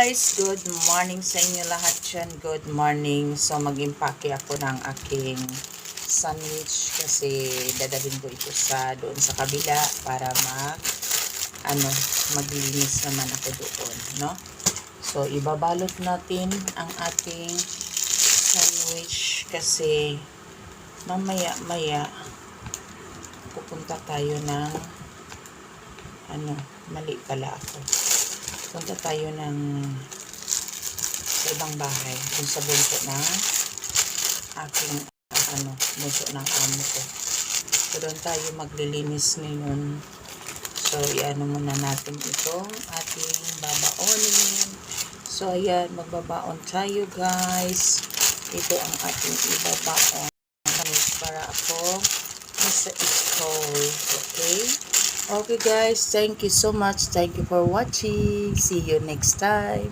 guys, good morning sa inyo lahat dyan. Good morning. So mag-impake ako ng aking sandwich kasi dadalhin ko ito sa doon sa kabila para maglinis naman ako doon, no? So ibabalot natin ang ating sandwich kasi mamaya pupunta tayo ng mali pala ako. Punta tayo sa ibang bahay, dun sa bunso ng aking bunso ng amo ko. So doon tayo maglilinis ngayon. So iano muna natin itong ating babaonin. So ayan, magbabaon tayo guys. Ito ang ating ibabaon para ako nasa school. Okay? Okay guys, thank you so much. Thank you for watching. See you next time.